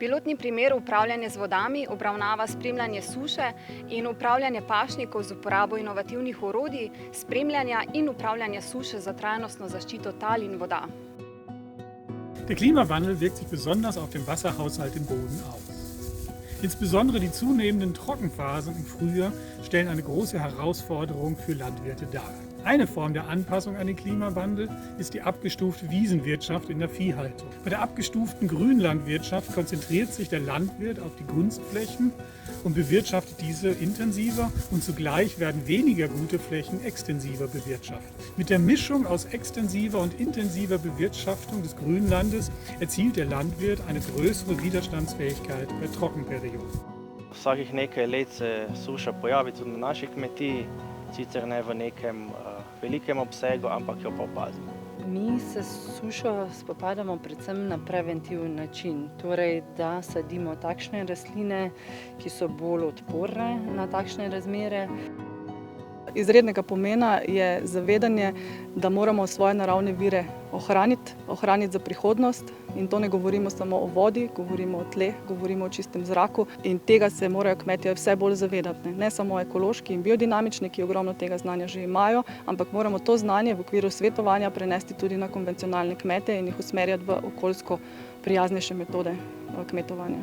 Pilotni primer upravljanja z vodami obravnava spremljanje suše in upravljanje pašnikov z uporabo inovativnih orodij, spremljanja in upravljanja suše za trajnostno zaščito tal in voda. Der Klimawandel wirkt sich besonders auf den Wasserhaushalt im Boden aus. Insbesondere die zunehmenden Trockenphasen im Frühjahr stellen eine große Herausforderung für Landwirte dar. Eine Form der Anpassung an den Klimawandel ist die abgestufte Wiesenwirtschaft in der Viehhaltung. Bei der abgestuften Grünlandwirtschaft konzentriert sich der Landwirt auf die Gunstflächen und bewirtschaftet diese intensiver und zugleich werden weniger gute Flächen extensiver bewirtschaftet. Mit der Mischung aus extensiver und intensiver Bewirtschaftung des Grünlandes erzielt der Landwirt eine größere Widerstandsfähigkeit bei Trockenperioden. Vsakih nekaj let se suša pojavi tudi na naši kmetiji, sicer ne v nekem velikem obsegu, ampak jo pa opazimo. Mi se s sušo spopadamo predvsem na preventiven način, torej da sadimo takšne rastline, ki so bolj odporne na takšne razmere. Izrednega pomena je zavedanje, da moramo svoje naravne vire ohraniti za prihodnost. In to ne govorimo samo o vodi, govorimo o tleh, govorimo o čistem zraku. In tega se morajo kmetje vse bolj zavedati. Ne samo ekološki in biodinamični, ki ogromno tega znanja že imajo, ampak moramo to znanje v okviru svetovanja prenesti tudi na konvencionalne kmete in jih usmerjati v okoljsko prijaznejše metode kmetovanja.